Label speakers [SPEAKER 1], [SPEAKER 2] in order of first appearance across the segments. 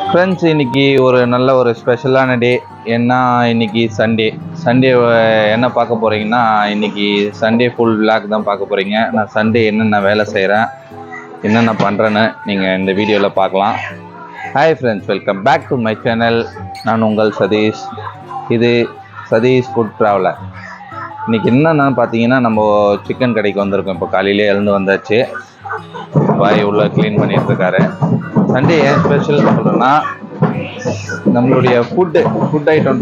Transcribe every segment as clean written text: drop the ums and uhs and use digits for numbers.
[SPEAKER 1] Friends, இன்னைக்கு ஒரு நல்ல ஒரு ஸ்பெஷலான டே. என்ன, இன்னைக்கு சண்டே. என்ன பார்க்க போகிறீங்கன்னா, இன்னைக்கு சண்டே ஃபுல் விளாக் தான் பார்க்க போகிறீங்க. நான் சண்டே என்னென்ன வேலை செய்கிறேன், என்னென்ன பண்ணுறேன்னு நீங்கள் இந்த வீடியோவில் பார்க்கலாம். Hi friends, welcome back to my channel. நான் உங்கள் சதீஷ். இது சதீஷ் ஃபுட் ட்ராவலர். இன்றைக்கி என்னென்னு பார்த்தீங்கன்னா, நம்ம சிக்கன் கடைக்கு வந்திருக்கோம். இப்போ காலையிலே எழுந்து வந்தாச்சு. பாய் உள்ள க்ளீன் பண்ணிட்டு இருக்காரு. சண்டே ஏன் ஸ்பெஷல் சொல்கிறேன்னா, நம்மளுடைய ஃபுட் ஐட்டம்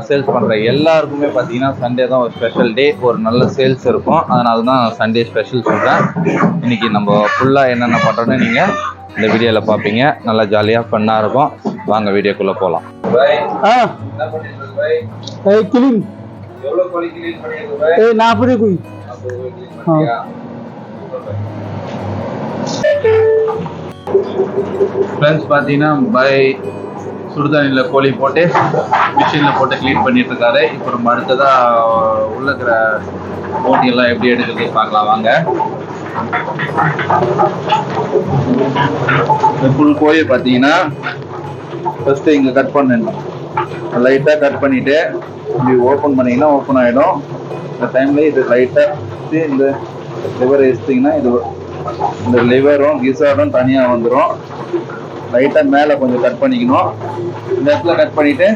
[SPEAKER 1] சேல்ஸ் பண்ணுற எல்லாருக்குமே பார்த்தீங்கன்னா சண்டே தான் ஒரு ஸ்பெஷல் டே. ஒரு நல்ல சேல்ஸ் இருக்கும். அதனால தான் சண்டே ஸ்பெஷல் சொல்கிறேன். இன்றைக்கி நம்ம ஃபுல்லாக என்னென்ன பண்ணுறோன்னு நீங்கள் இந்த வீடியோவில் பார்ப்பீங்க. நல்லா ஜாலியாக ஃபன்னாக இருக்கும். வாங்க வீடியோக்குள்ளே போகலாம். ஃப்ரெண்ட்ஸ், பார்த்தீங்கன்னா சுடுதண்ணியில் கோழி போட்டு மிஷினில் போட்டு க்ளீன் பண்ணிட்டு இருக்காரு. இப்போ நம்ம அடுத்ததாக உள்ள இருக்கிற போட்டியெல்லாம் எப்படி எடுக்கிறது பார்க்கலாம் வாங்க. ஃபுல் கோழி பார்த்தீங்கன்னா ஃபஸ்ட்டு இங்கே கட் பண்ணிடணும். லைட்டாக கட் பண்ணிவிட்டு இப்படி ஓப்பன் பண்ணிங்கன்னா ஓப்பன் ஆகிடும். இந்த டைமில் இது லைட்டாக இந்த லிவர் எடுத்திங்கன்னா இந்த லிவரும் கிசாரும் தனியாக வந்துடும். லைட்டாக மேலே கொஞ்சம் கட் பண்ணிக்கணும். இந்த இடத்துல கட் பண்ணிவிட்டு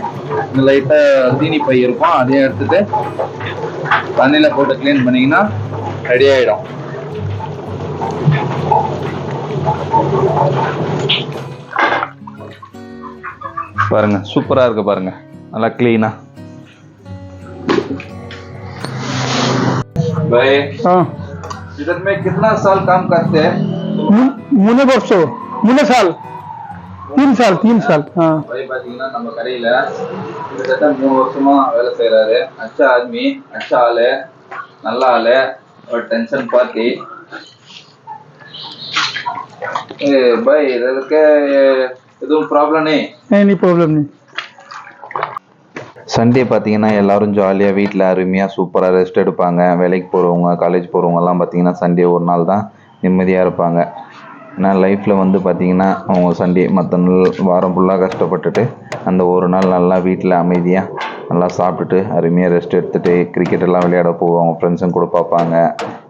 [SPEAKER 1] இந்த லைட்டாக தீனி பை இருக்கும், அதையும் எடுத்துகிட்டு தண்ணியில் போட்டு க்ளீன் பண்ணிங்கன்னா ரெடி ஆகிடும். பாருங்க, சூப்பராக இருக்கு பாருங்க, நல்லா க்ளீனா. इधर में कितना साल काम करते हैं?
[SPEAKER 2] मुने वर्षों, मुने साल, 3 साल. हाँ
[SPEAKER 1] भाई பாத்தீங்கன்னா நம்ம கடையில கிட்டத்தட்ட 3 வருஷமா வேலை செய்யறாரு. अच्छा आदमी, अच्छा ஆளு, நல்ல ஆளு, ஒரு டென்ஷன் பார்ட்டி. भाई இதற்கு எதுவும் ப்ராப்ளம்
[SPEAKER 2] नहीं प्रॉब्लम नहीं.
[SPEAKER 1] சண்டே பார்த்தீங்கன்னா எல்லோரும் ஜாலியாக வீட்டில் அருமையாக சூப்பராக ரெஸ்ட் எடுப்பாங்க. வேலைக்கு போகிறவங்க, காலேஜ் போகிறவங்கலாம் பார்த்தீங்கன்னா சண்டே ஒரு நாள் தான் நிம்மதியாக இருப்பாங்க. ஏன்னா லைஃப்பில் வந்து பார்த்திங்கன்னா அவங்க சண்டே மற்ற நாள் வாரம் ஃபுல்லாக கஷ்டப்பட்டுட்டு அந்த ஒரு நாள் நல்லா வீட்டில் அமைதியாக நல்லா சாப்பிட்டுட்டு அருமையாக ரெஸ்ட் எடுத்துகிட்டு கிரிக்கெட்டெல்லாம் விளையாட போவாங்க. ஃப்ரெண்ட்ஸும் கூட பார்ப்பாங்க,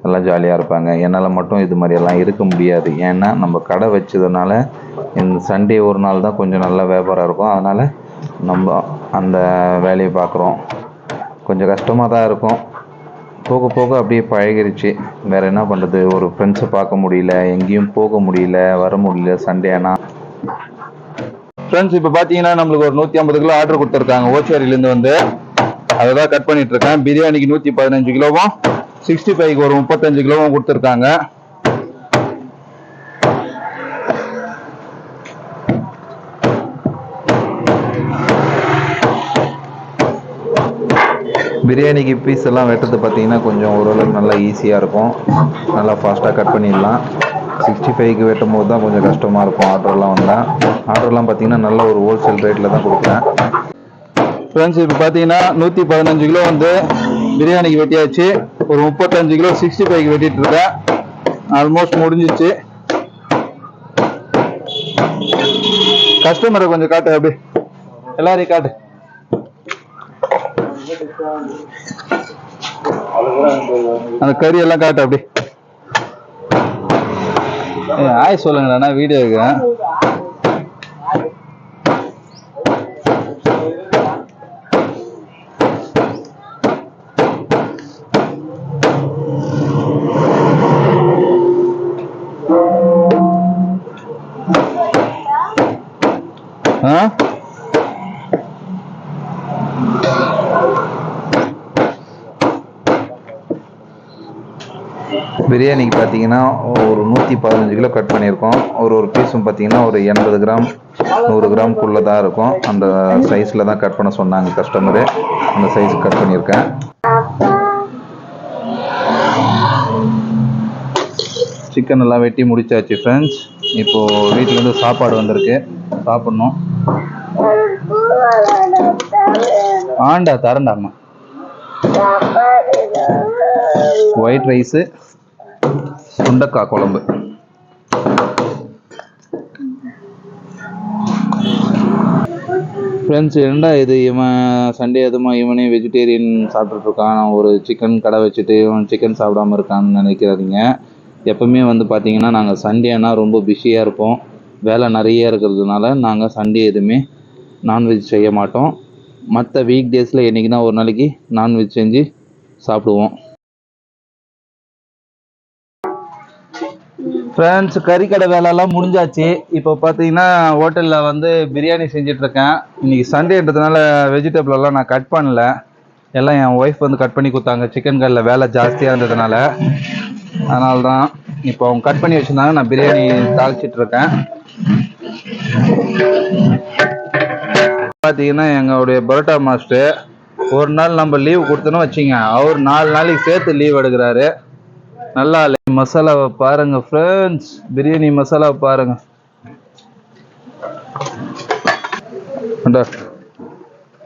[SPEAKER 1] நல்லா ஜாலியாக இருப்பாங்க. என்னால் மட்டும் இது மாதிரியெல்லாம் இருக்க முடியாது. ஏன்னா நம்ம கடை வச்சதுனால இந்த சண்டே ஒரு நாள் தான் கொஞ்சம் நல்ல வியாபாரம் இருக்கும். அதனால் நம்ம அந்த வேலையை பார்க்குறோம். கொஞ்சம் கஷ்டமாக தான் இருக்கும். போக போக அப்படியே பழகிருச்சு. வேறு என்ன பண்ணுறது, ஒரு ஃப்ரெண்ட்ஸை பார்க்க முடியல, எங்கேயும் போக முடியல, வர முடியல சண்டே. ஆனால் ஃப்ரெண்ட்ஸ், இப்போ பார்த்தீங்கன்னா நம்மளுக்கு ஒரு 150 கிலோ ஆர்டர் கொடுத்துருக்காங்க ஓச்சேரியிலேருந்து. வந்து அதை தான் கட் பண்ணிட்டு இருக்கேன். பிரியாணிக்கு 115 கிலோவும் 65க்கு ஒரு 35 கிலோவும் கொடுத்துருக்காங்க. பிரியாணிக்கு பீஸ் எல்லாம் வெட்டுறது பார்த்தீங்கன்னா கொஞ்சம் ஓரளவுக்கு நல்லா ஈஸியாக இருக்கும். நல்லா ஃபாஸ்ட்டாக கட் பண்ணிடலாம். 65க்கு வெட்டும் போது தான் கொஞ்சம் கஷ்டமாக இருக்கும். ஆர்டர்லாம் பார்த்தீங்கன்னா நல்ல ஒரு ஹோல்சேல் ரேட்டில் தான் கொடுக்குறேன். ஃப்ரெண்ட்ஸ், இப்போ பார்த்தீங்கன்னா 115 கிலோ வந்து பிரியாணிக்கு வெட்டியாச்சு. ஒரு 35 கிலோ 65க்கு வெட்டிட்டு இருக்கேன். ஆல்மோஸ்ட் முடிஞ்சிச்சு. கஸ்டமரை கொஞ்சம் காட்டு, அப்படி எல்லாரையும் காட்டு. அந்த கறி எல்லாம் காட்டு, அப்படி ஆய் சொல்லுங்கண்ணா, வீடியோ இருக்கிறேன். பிரியாணிக்கு பார்த்தீங்கன்னா ஒரு 115 கிலோ கட் பண்ணியிருக்கோம். ஒரு பீஸும் பார்த்தீங்கன்னா ஒரு 80 கிராம் 100 கிராம்குள்ளே தான் இருக்கும். அந்த சைஸில் தான் கட் பண்ண சொன்னாங்க கஸ்டமரு. அந்த சைஸுக்கு கட் பண்ணியிருக்கேன். சிக்கன் எல்லாம் வெட்டி முடிச்சாச்சு ஃப்ரெண்ட்ஸ். இப்போது வீட்டிலேருந்து சாப்பாடு வந்திருக்கு, சாப்பிட்ணும். ஆண்டா தரண்டாம்மா. ஒயிட் ரைஸு, சுண்டக்காய் குழம்பு. ஃப்ரெண்ட்ஸ் என்னடா இது இவன் சண்டே அதுமா இவனே வெஜிடேரியன் சாப்பிட்ருக்கான், ஒரு சிக்கன் கடை வச்சுட்டு இவன் சிக்கன் சாப்பிடாம இருக்கான்னு நினைக்காதீங்க. எப்பவுமே வந்து பார்த்தீங்கன்னா நாங்கள் சண்டே ஆனால் ரொம்ப பிஸியாக இருப்போம், வேலை நிறைய இருக்கிறதுனால நாங்கள் சண்டே எதுவுமே நான்வெஜ் செய்ய மாட்டோம். மற்ற வீக் டேஸில் என்றைக்குனா ஒரு நாளைக்கு நான்வெஜ் செஞ்சு சாப்பிடுவோம். ஃப்ரெண்ட்ஸ் கறிக்கடை வேலைலாம் முடிஞ்சாச்சு. இப்போ பார்த்தீங்கன்னா ஹோட்டலில் வந்து பிரியாணி செஞ்சிட்ருக்கேன். இன்றைக்கி சண்டேன்றதுனால வெஜிடபிள் எல்லாம் நான் கட் பண்ணல, எல்லாம் என் ஒய்ஃப் வந்து கட் பண்ணி கொடுத்தாங்க. சிக்கன் கடையில் வேலை ஜாஸ்தியாக இருந்ததுனால அதனால தான் இப்போ அவங்க கட் பண்ணி வச்சுருந்தாங்க. நான் பிரியாணி தாளிச்சிட்ருக்கேன். பார்த்தீங்கன்னா எங்களுடைய பரோட்டா மாஸ்டர் ஒரு நாள் நம்ம லீவ் கொடுத்தோன்னு வச்சிங்க, அவர் 4 நாளைக்கு சேர்த்து லீவ் எடுக்கிறாரு. நல்லா மசாலாவை பாருங்க ஃப்ரெண்ட்ஸ், பிரியாணி மசாலாவை பாருங்க.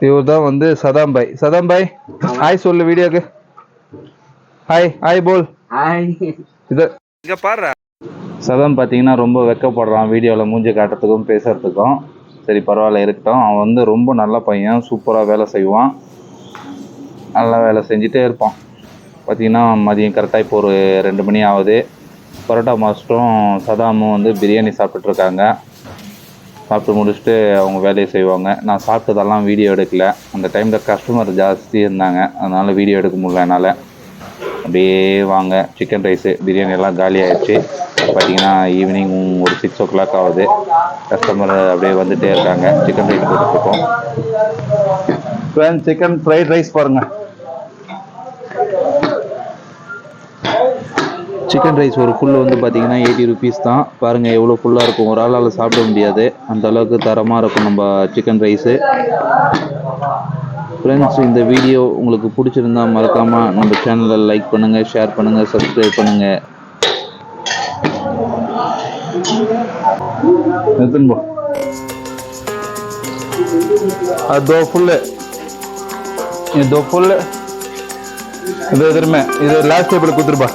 [SPEAKER 1] இவர் தான் வந்து சதாம் பாய். சதாம் பாய் ஹாய் சொல்லு வீடியோக்கு. ஹாய் ஹாய் போல். இது இங்க பாரு. சதாம் பார்த்தீங்கன்னா ரொம்ப வெக்கப்படுறான் வீடியோவில் மூஞ்சி காட்டுறதுக்கும் பேசுறதுக்கும். சரி பரவாயில்ல இருக்கட்டும். அவன் வந்து ரொம்ப நல்ல பையன், சூப்பராக வேலை செய்வான், நல்லா வேலை செஞ்சுட்டே இருப்பான். பார்த்திங்கன்னா மதியம் கரெக்டாக இப்போ ஒரு 2 மணி ஆகுது. பரோட்டா மாஸ்டரும் சதாமும் வந்து பிரியாணி சாப்பிட்டுருக்காங்க. சாப்பிட்டு முடிச்சுட்டு அவங்க வேலையை செய்வாங்க. நான் சாப்பிட்டதெல்லாம் வீடியோ எடுக்கல, அந்த டைமில் கஸ்டமர் ஜாஸ்தி இருந்தாங்க, அதனால் வீடியோ எடுக்க முடியல என்னால். அப்படியே வாங்க சிக்கன் ரைஸு பிரியாணி எல்லாம் காலி ஆகிடுச்சு. பார்த்திங்கன்னா ஈவினிங் ஒரு 6 o'clock ஆகுது. கஸ்டமர் அப்படியே வந்துகிட்டே இருக்காங்க. சிக்கன் ரைஸ் போட்டுருக்கோம். ஃப்ரெண்ட்ஸ் சிக்கன் ஃப்ரைட் ரைஸ் பாருங்கள். சிக்கன் ரைஸ் ஒரு ஃபுல் வந்து பார்த்தீங்கன்னா 80 rupees தான். பாருங்கள் எவ்வளோ ஃபுல்லாக இருக்கும், ஒரு ஆளால் சாப்பிட முடியாது, அந்த அளவுக்கு தரமாக இருக்கும் நம்ம சிக்கன் ரைஸு. ஃப்ரெண்ட்ஸ் இந்த வீடியோ உங்களுக்கு பிடிச்சிருந்தா மறக்காமல் நம்ம சேனலை லைக் பண்ணுங்கள், ஷேர் பண்ணுங்கள், சப்ஸ்கிரைப் பண்ணுங்கள். அது ஃபுல்லு, இது ஃபுல்லு, இது எதிர்மே இது லாஸ்ட் டேபிள் கொடுத்துருப்பா.